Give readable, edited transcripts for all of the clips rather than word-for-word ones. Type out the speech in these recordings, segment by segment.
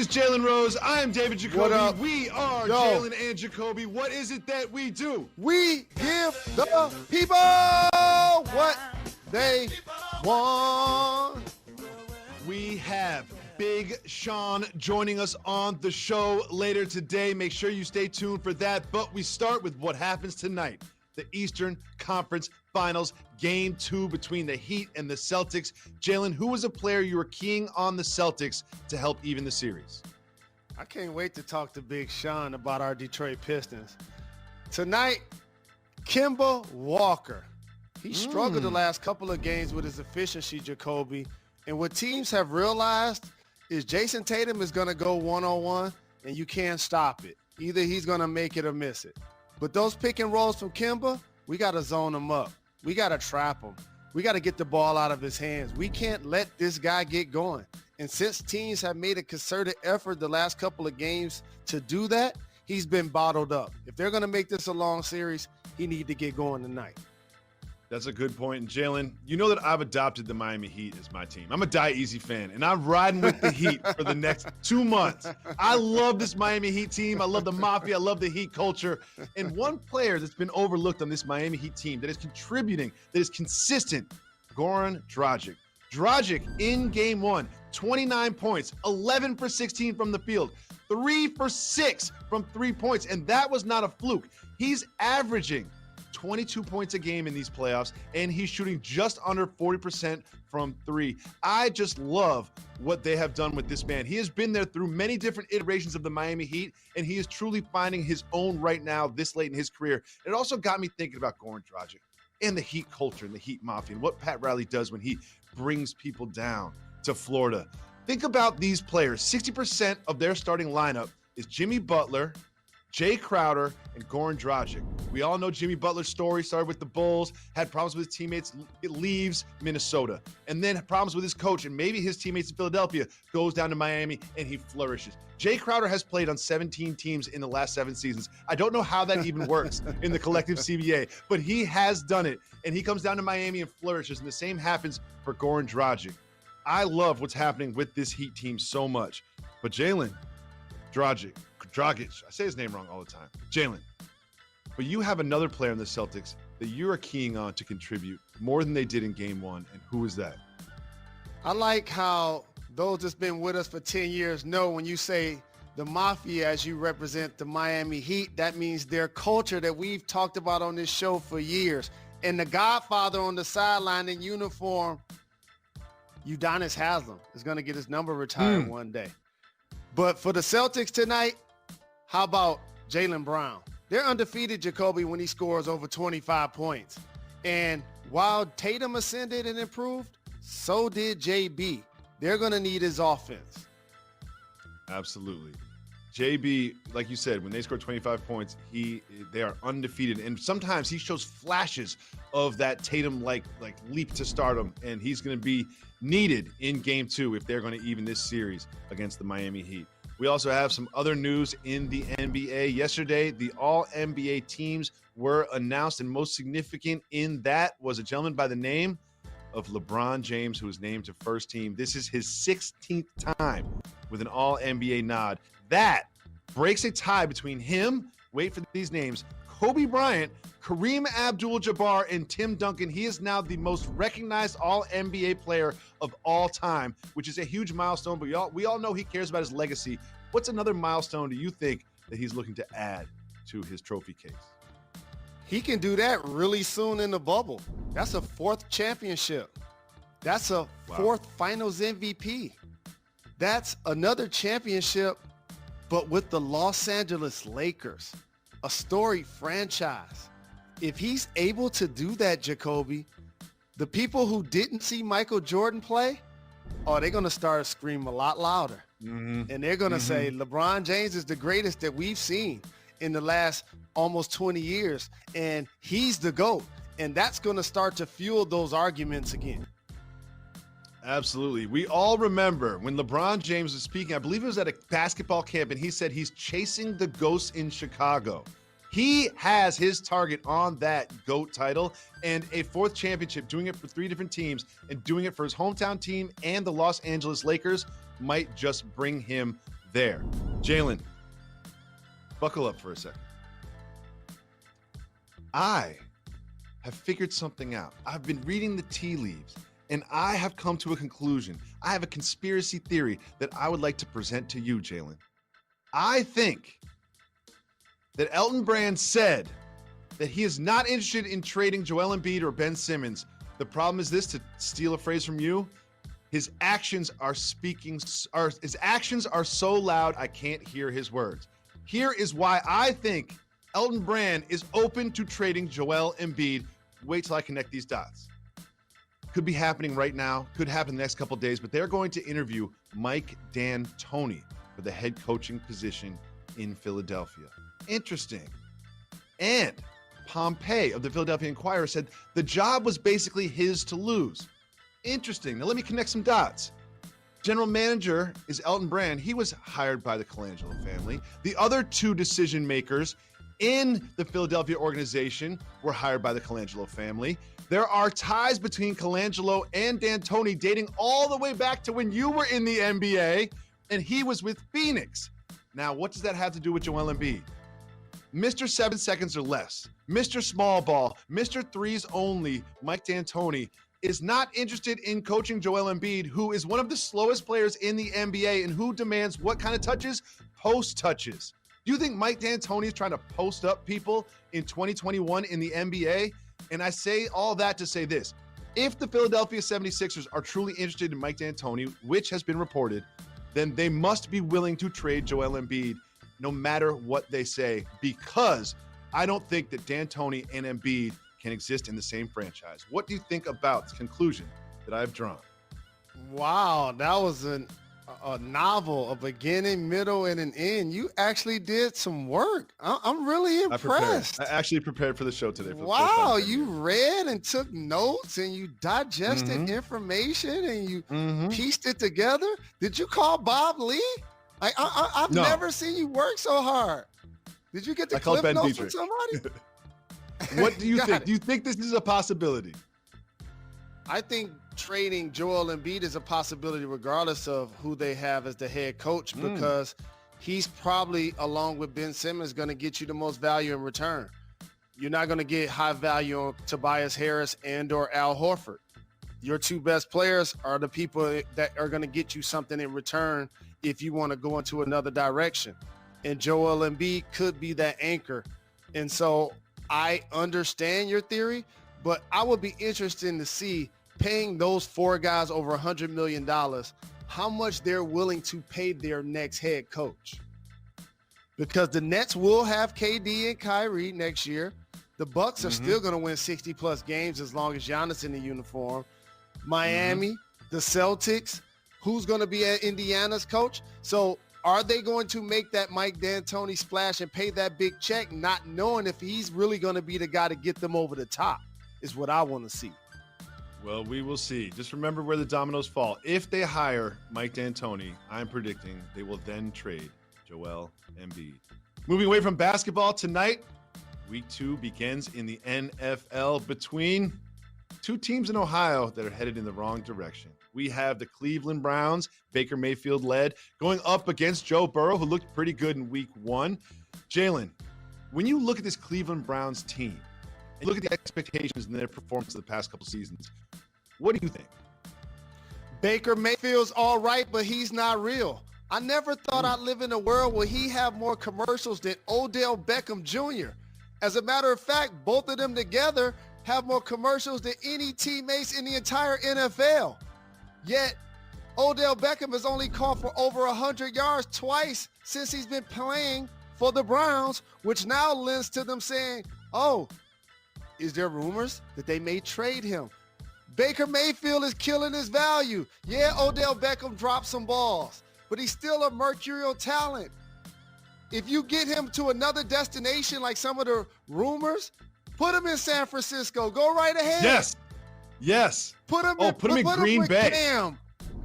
is Jalen Rose. I am David Jacoby. What up? We are Jalen and Jacoby. What is it that we do? We give the people what they want. We have Big Sean joining us on the show later today. Make sure you stay tuned for that. But we start with what happens tonight. The Eastern Conference Finals, Game 2 between the Heat and the Celtics. Jalen, who was a player you were keying on the Celtics to help even the series? I can't wait to talk to Big Sean about our Detroit Pistons. Tonight, Kemba Walker. He struggled the last couple of games with his efficiency, Jacoby. And what teams have realized is Jason Tatum is going to go one-on-one, and you can't stop it. Either he's going to make it or miss it. But those pick and rolls from Kemba, we got to zone him up. We got to trap him. We got to get the ball out of his hands. We can't let this guy get going. And since teams have made a concerted effort the last couple of games to do that, he's been bottled up. If they're going to make this a long series, he needs to get going tonight. That's a good point. And Jalen, you know that I've adopted the Miami Heat as my team. I'm a Die Easy fan, and I'm riding with the Heat for the next 2 months. I love this Miami Heat team. I love the Mafia. I love the Heat culture. And one player that's been overlooked on this Miami Heat team that is contributing, that is consistent, Goran Dragic. Dragic in Game 1, 29 points, 11 for 16 from the field, 3 for 6 from 3 points, and that was not a fluke. He's averaging 22 points a game in these playoffs, and he's shooting just under 40% from 3. I just love what they have done with this man. He has been there through many different iterations of the Miami Heat, and he is truly finding his own right now this late in his career. It also got me thinking about Goran Dragic and the Heat culture and the Heat Mafia and what Pat Riley does when he brings people down to Florida. Think about these players. 60% of their starting lineup is Jimmy Butler, Jay Crowder, and Goran Dragic. We all know Jimmy Butler's story. Started with the Bulls, had problems with his teammates, leaves Minnesota, and then problems with his coach and maybe his teammates in Philadelphia, goes down to Miami, and he flourishes. Jay Crowder has played on 17 teams in the last 7 seasons. I don't know how that even works in the collective CBA, but he has done it, and he comes down to Miami and flourishes, and the same happens for Goran Dragic. I love what's happening with this Heat team so much. But Jalen, Dragic, I say his name wrong all the time. Jalen. But you have another player in the Celtics that you are keying on to contribute more than they did in Game 1, and who is that? I like how those that's been with us for 10 years know when you say the Mafia as you represent the Miami Heat, that means their culture that we've talked about on this show for years. And the Godfather on the sideline in uniform, Udonis Haslem, is going to get his number retired one day. But for the Celtics tonight, how about Jaylen Brown? They're undefeated, Jacoby, when he scores over 25 points. And while Tatum ascended and improved, so did JB. They're going to need his offense. Absolutely. JB, like you said, when they score 25 points, they are undefeated. And sometimes he shows flashes of that Tatum-like leap to stardom, and he's going to be needed in Game 2 if they're going to even this series against the Miami Heat. We also have some other news in the NBA. Yesterday, the All-NBA teams were announced, and most significant in that was a gentleman by the name of LeBron James, who was named to first team. This is his 16th time with an All-NBA nod. That breaks a tie between him, wait for these names, Kobe Bryant, Kareem Abdul-Jabbar, and Tim Duncan. He is now the most recognized All-NBA player of all time, which is a huge milestone, but we all know he cares about his legacy. What's another milestone do you think that he's looking to add to his trophy case? He can do that really soon in the bubble. That's a 4th championship. That's a 4th finals MVP. That's another championship, but with the Los Angeles Lakers, a storied franchise. If he's able to do that, Jacoby, the people who didn't see Michael Jordan play, they're going to start screaming a lot louder. And they're going to say, LeBron James is the greatest that we've seen in the last almost 20 years, and he's the GOAT. And that's going to start to fuel those arguments again. Absolutely. We all remember when LeBron James was speaking, I believe it was at a basketball camp, and he said he's chasing the ghosts in Chicago. He has his target on that GOAT title and a 4th championship, doing it for 3 different teams and doing it for his hometown team and the Los Angeles Lakers might just bring him there. Jalen, buckle up for a second. I have figured something out. I've been reading the tea leaves, and I have come to a conclusion. I have a conspiracy theory that I would like to present to you, Jalen. I think that Elton Brand said that he is not interested in trading Joel Embiid or Ben Simmons. The problem is this, to steal a phrase from you, his actions are so loud I can't hear his words. Here is why I think Elton Brand is open to trading Joel Embiid. Wait till I connect these dots. Could be happening right now, could happen the next couple of days, but they're going to interview Mike D'Antoni for the head coaching position in Philadelphia. Interesting. And Pompey of the Philadelphia Inquirer said the job was basically his to lose. Interesting. Now let me connect some dots. General manager is Elton Brand. He was hired by the Colangelo family. The other two decision makers in the Philadelphia organization were hired by the Colangelo family. There are ties between Colangelo and D'Antoni dating all the way back to when you were in the NBA and he was with Phoenix. Now, what does that have to do with Joel Embiid? Mr. 7 seconds or less, Mr. Small Ball, Mr. Threes only, Mike D'Antoni is not interested in coaching Joel Embiid, who is one of the slowest players in the NBA and who demands what kind of touches? Post touches. Do you think Mike D'Antoni is trying to post up people in 2021 in the NBA? And I say all that to say this. If the Philadelphia 76ers are truly interested in Mike D'Antoni, which has been reported, then they must be willing to trade Joel Embiid no matter what they say, because I don't think that D'Antoni and Embiid can exist in the same franchise. What do you think about the conclusion that I've drawn? Wow, that was a novel, a beginning, middle, and an end. You actually did some work. I'm really impressed. I actually prepared for the show today. Wow, you read and took notes and you digested information and you pieced it together. Did you call Bob Lee? I've never seen you work so hard. Did you get the clip notes from somebody? What do you think? Do you think this is a possibility? I think trading Joel Embiid is a possibility regardless of who they have as the head coach, because he's probably, along with Ben Simmons, going to get you the most value in return. You're not going to get high value on Tobias Harris and or Al Horford. Your two best players are the people that are going to get you something in return if you want to go into another direction. And Joel Embiid could be that anchor. And so I understand your theory, but I would be interested to see, paying those four guys over $100 million, how much they're willing to pay their next head coach. Because the Nets will have KD and Kyrie next year. The Bucks are still going to win 60-plus games as long as Giannis in the uniform. Miami, the Celtics, who's going to be at Indiana's coach? So are they going to make that Mike D'Antoni splash and pay that big check, not knowing if he's really going to be the guy to get them over the top, is what I want to see. Well, we will see. Just remember where the dominoes fall. If they hire Mike D'Antoni, I'm predicting they will then trade Joel Embiid. Moving away from basketball tonight, week 2 begins in the NFL between two teams in Ohio that are headed in the wrong direction. We have the Cleveland Browns, Baker Mayfield led, going up against Joe Burrow, who looked pretty good in week 1. Jalen, when you look at this Cleveland Browns team, and look at the expectations and their performance of the past couple seasons, what do you think? Baker Mayfield's all right, but he's not real. I never thought I'd live in a world where he have more commercials than Odell Beckham Jr. As a matter of fact, both of them together have more commercials than any teammates in the entire NFL. Yet, Odell Beckham has only caught for over 100 yards twice since he's been playing for the Browns, which now lends to them saying, oh, is there rumors that they may trade him? Baker Mayfield is killing his value. Yeah, Odell Beckham dropped some balls, but he's still a mercurial talent. If you get him to another destination like some of the rumors, put him in San Francisco. Go right ahead. Yes. Put him in Green Bay. Cam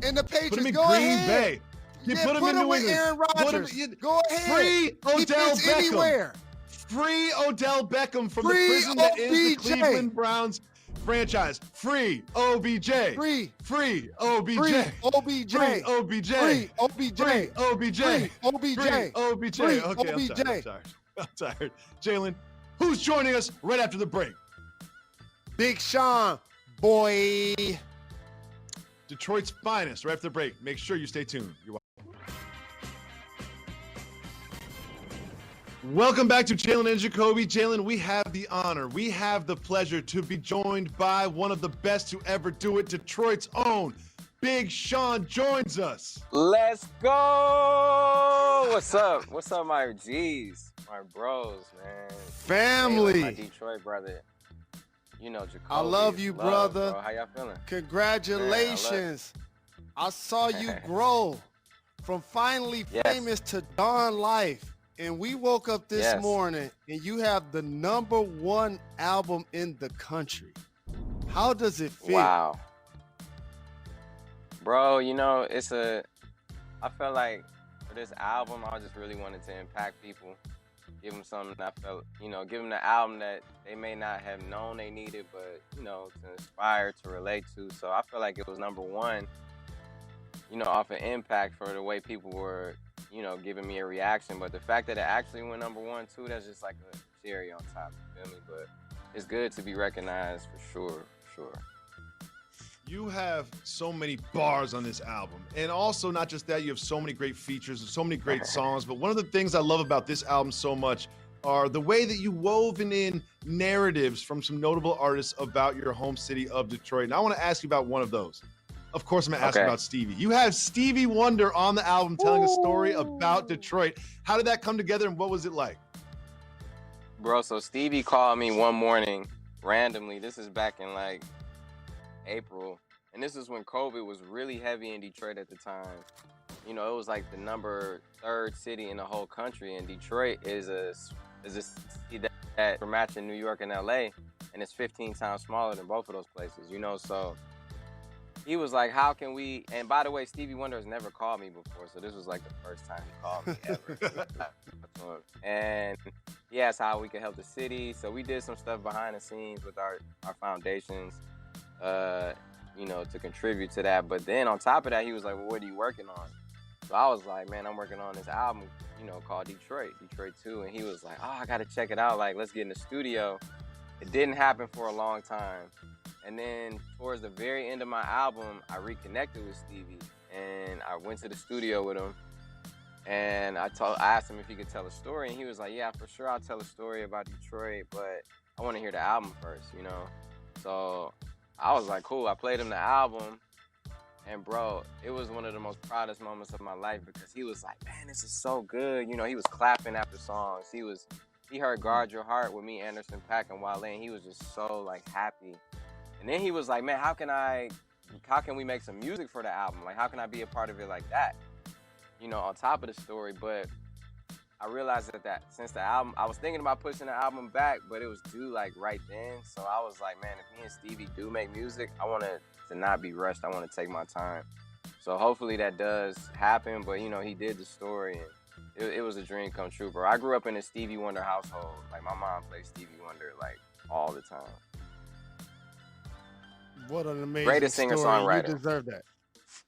and the Patriots. Put him in Go Green ahead. Bay. Put him in New with England. Aaron Rodgers. Go ahead. Free Odell Beckham. Anywhere. Free Odell Beckham from the prison that is the Cleveland Browns. franchise. Free OBJ. Free. Free OBJ. Free OBJ. Free OBJ. Free OBJ. Free OBJ. Free OBJ. Free OBJ. Free Okay, OBJ. I'm tired. Jalen, who's joining us right after the break? Big Sean, boy. Detroit's finest right after the break. Make sure you stay tuned. You're welcome back to Jalen and Jacoby. Jalen, we have the honor, we have the pleasure to be joined by one of the best to ever do it. Detroit's own Big Sean joins us. Let's go! What's up? What's up, my G's, my bros, man? Family. My Detroit brother. You know, Jacoby. I love you, brother. Bro. How y'all feeling? Congratulations. Man, I saw you grow from finally famous to Dawn Life. And we woke up this morning and you have the #1 album in the country. How does it feel? Wow. Bro, you know, I felt like for this album, I just really wanted to impact people. Give them something that I felt, you know, give them the album that they may not have known they needed, but, you know, to inspire, to relate to. So I feel like it was #1, you know, off an impact for the way people were, you know, giving me a reaction. But the fact that it actually went #1 too, that's just like a cherry on top, you feel me? But it's good to be recognized for sure. You have so many bars on this album. And also, not just that, you have so many great features and so many great songs. But one of the things I love about this album so much are the way that you woven in narratives from some notable artists about your home city of Detroit. And I want to ask you about one of those. Of course, I'm going to ask you about Stevie. You have Stevie Wonder on the album telling a story about Detroit. How did that come together and what was it like? Bro, so Stevie called me one morning randomly. This is back in like April. And this is when COVID was really heavy in Detroit at the time. You know, it was like the #3 city in the whole country. And Detroit is a city that we're matching New York and LA. And it's 15 times smaller than both of those places, you know, so he was like, how can we, and by the way, Stevie Wonder has never called me before, so this was like the first time he called me ever. And he asked how we could help the city, so we did some stuff behind the scenes with our foundations, you know, to contribute to that. But then on top of that, he was like, well, what are you working on? So I was like, man, I'm working on this album, you know, called Detroit 2. And he was like, oh, I got to check it out. Like, let's get in the studio. It didn't happen for a long time. And then towards the very end of my album, I reconnected with Stevie and I went to the studio with him. And I asked him if he could tell a story. And he was like, yeah, for sure, I'll tell a story about Detroit, but I want to hear the album first, you know? So I was like, cool. I played him the album. And bro, it was one of the most proudest moments of my life because he was like, man, this is so good. You know, he was clapping after songs. He heard Guard Your Heart with me, Anderson .Paak, and Wale, and he was just so like happy. And then he was like, man, how can we make some music for the album? Like, how can I be a part of it like that? You know, on top of the story. But I realized that since the album, I was thinking about pushing the album back, but it was due like right then. So I was like, man, if me and Stevie do make music, I want it to not be rushed. I want to take my time. So hopefully that does happen. But, you know, he did the story and it was a dream come true, bro. I grew up in a Stevie Wonder household. Like, my mom played Stevie Wonder like all the time. What an amazing greatest singer-songwriter. You deserve that.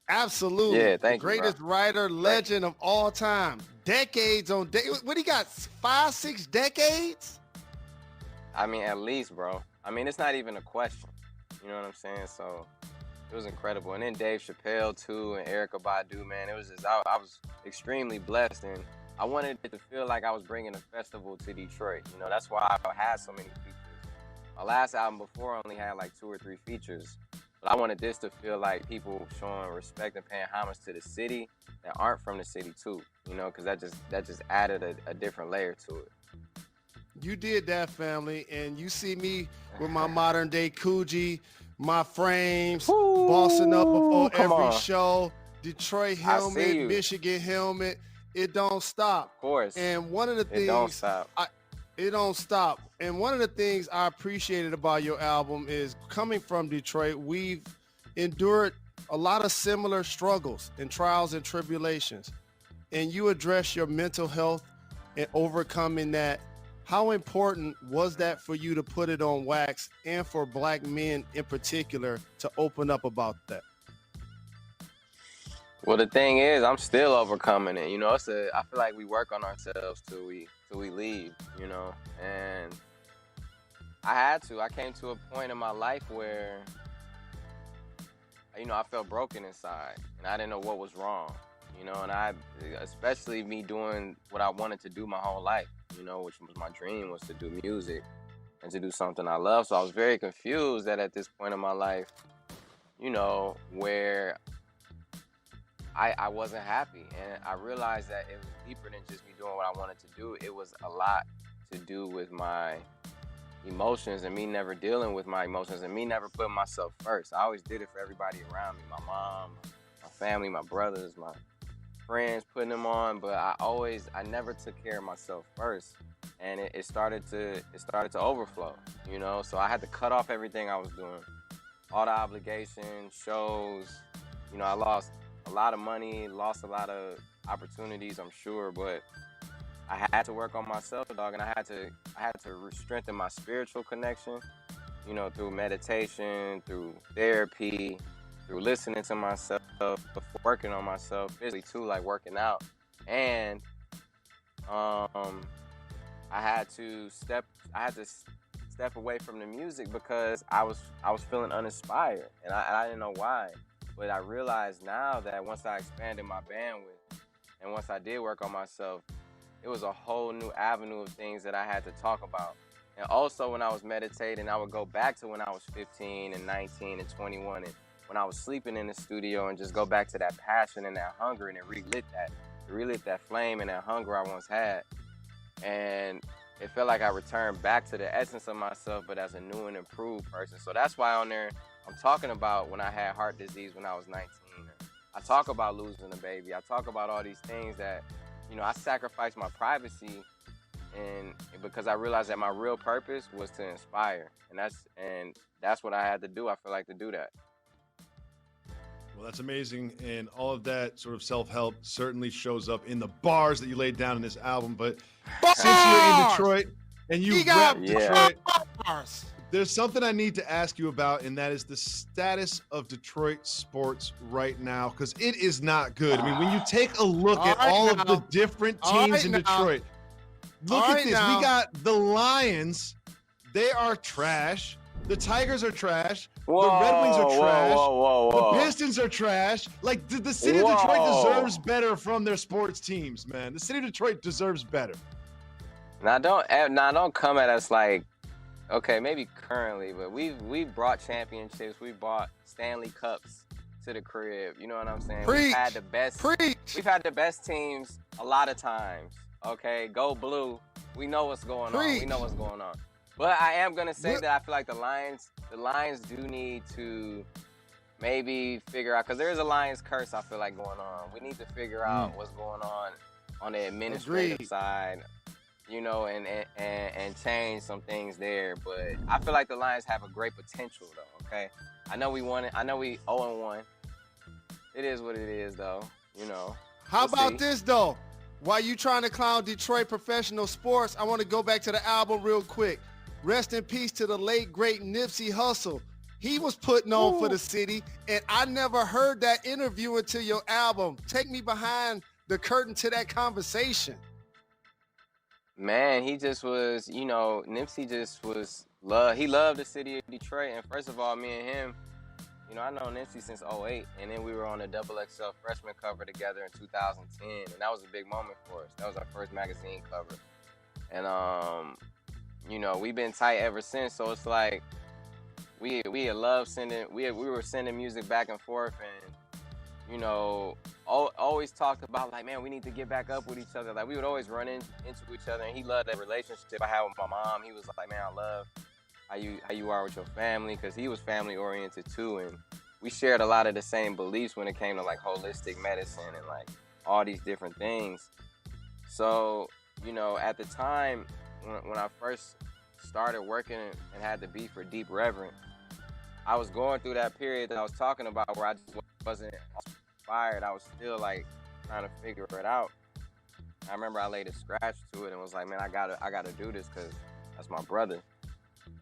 Absolutely. Yeah, thank you, greatest writer, legend of all time. Decades on decades. What, he got 5, 6 decades? I mean, at least, bro. I mean, it's not even a question. You know what I'm saying? So it was incredible. And then Dave Chappelle, too, and Erykah Badu, man. It was just, I was extremely blessed. And I wanted it to feel like I was bringing a festival to Detroit. You know, that's why I had so many features. My last album before only had like 2 or 3 features. But I wanted this to feel like people showing respect and paying homage to the city that aren't from the city too, you know, because that just added a different layer to it. You did that, family, and you see me with my modern day Coogee, my frames, bossing up before every show, Detroit helmet, Michigan helmet. It don't stop. Of course. And one of the things it don't stop. It don't stop. And one of the things I appreciated about your album is coming from Detroit, we've endured a lot of similar struggles and trials and tribulations. And you address your mental health and overcoming that. How important was that for you to put it on wax and for black men in particular to open up about that? Well, the thing is, I'm still overcoming it. You know, I feel like we work on ourselves till we leave. You know, and I came to a point in my life where, you know, I felt broken inside, and I didn't know what was wrong. You know, and especially me doing what I wanted to do my whole life. You know, which was my dream, was to do music and to do something I love. So I was very confused that at this point in my life, you know, where I wasn't happy. And I realized that it was deeper than just me doing what I wanted to do. It was a lot to do with my emotions and me never dealing with my emotions and me never putting myself first. I always did it for everybody around me, my mom, my family, my brothers, my friends, putting them on, but I never took care of myself first. And it started to overflow, you know? So I had to cut off everything I was doing. All the obligations, shows, you know, I lost a lot of money, lost a lot of opportunities, I'm sure, but I had to work on myself, dog, and I had to strengthen my spiritual connection, you know, through meditation, through therapy, through listening to myself, working on myself physically too, like working out. And I had to step away from the music because I was feeling uninspired, and I didn't know why. But I realized now that once I expanded my bandwidth and once I did work on myself, it was a whole new avenue of things that I had to talk about. And also when I was meditating, I would go back to when I was 15 and 19 and 21 and when I was sleeping in the studio and just go back to that passion and that hunger and it relit that flame and that hunger I once had. And it felt like I returned back to the essence of myself, but as a new and improved person. So that's why on there, I'm talking about when I had heart disease when I was 19. I talk about losing a baby. I talk about all these things that, you know, I sacrificed my privacy and because I realized that my real purpose was to inspire. And that's what I had to do. I feel like to do that. Well, that's amazing. And all of that sort of self-help certainly shows up in the bars that you laid down in this album. But since you're in Detroit and you rep Detroit, there's something I need to ask you about, and that is the status of Detroit sports right now, because it is not good. I mean, when you take a look at all of the different teams in Detroit, look at this. We got the Lions. They are trash. The Tigers are trash. The Red Wings are trash. The Pistons are trash. Like, the city of Detroit deserves better from their sports teams, man. The city of Detroit deserves better. Now, don't come at us like, okay, maybe currently, but we've brought championships. We brought Stanley Cups to the crib. You know what I'm saying? We've had the best teams a lot of times. Okay, go blue. We know what's going on. But I am gonna say that I feel like the Lions do need to maybe figure out, because there is a Lions curse I feel like going on. We need to figure out what's going on the administrative side, you know, and change some things there. But I feel like the Lions have a great potential though. Okay, I know we won it. I know we 0-1. It is what it is though. You know. How about this though? While you trying to clown Detroit professional sports, I want to go back to the album real quick. Rest in peace to the late, great Nipsey Hussle. He was putting on for the city, and I never heard that interview until your album. Take me behind the curtain to that conversation. Man, he just was, you know, Nipsey just was, he loved the city of Detroit. And first of all, me and him, you know, I know Nipsey since 2008, and then we were on a XXL freshman cover together in 2010, and that was a big moment for us. That was our first magazine cover. And, you know, we've been tight ever since, so it's like we were sending music back and forth, and, you know, always talked about, like, man, we need to get back up with each other. Like, we would always run into each other, and he loved that relationship I had with my mom. He was like, man, I love how you are with your family, because he was family oriented too, and we shared a lot of the same beliefs when it came to like holistic medicine and like all these different things. So, you know, at the time when I first started working and had the beat for Deep Reverend, I was going through that period that I was talking about where I just wasn't inspired. I was still like trying to figure it out. I remember I laid a scratch to it and was like, man, I gotta do this because that's my brother.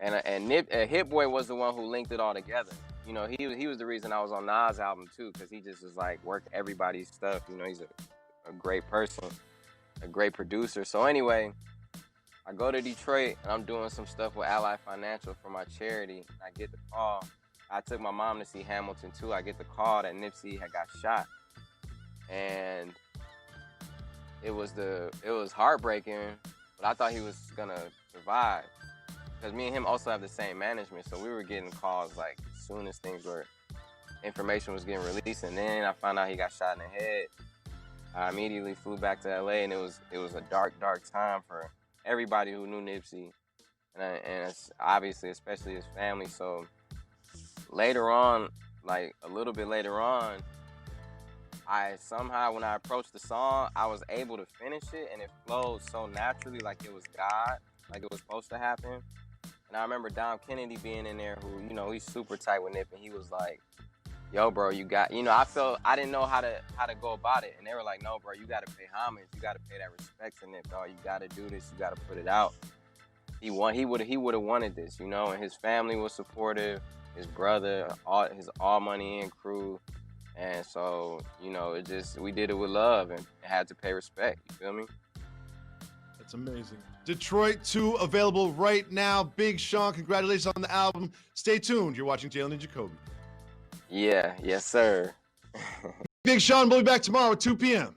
And Hit Boy was the one who linked it all together. You know, he was the reason I was on Nas' album too, because he just was like work everybody's stuff. You know, he's a great person, a great producer. So anyway, I go to Detroit and I'm doing some stuff with Ally Financial for my charity. I get the call. I took my mom to see Hamilton too. I get the call that Nipsey had got shot, and it was heartbreaking. But I thought he was gonna survive because me and him also have the same management. So we were getting calls like as soon as information was getting released, and then I found out he got shot in the head. I immediately flew back to LA, and it was a dark time for everybody who knew Nipsey, and it's obviously especially his family. So later on, like a little bit later on, I somehow, when I approached the song, I was able to finish it, and it flowed so naturally, like it was God, like it was supposed to happen. And I remember Dom Kennedy being in there, who, you know, he's super tight with Nip, and he was like, yo, bro, you got, you know, I didn't know how to go about it. And they were like, no, bro, you got to pay homage. You got to pay that respect to Nip, dog. You got to do this. You got to put it out. He would have wanted this, you know, and his family was supportive, his brother, his All Money In crew. And so, you know, we did it with love and had to pay respect. You feel me? That's amazing. Detroit 2 available right now. Big Sean, congratulations on the album. Stay tuned. You're watching Jalen Jacoby. Yeah, yes, sir. Big Sean will be back tomorrow at 2 p.m.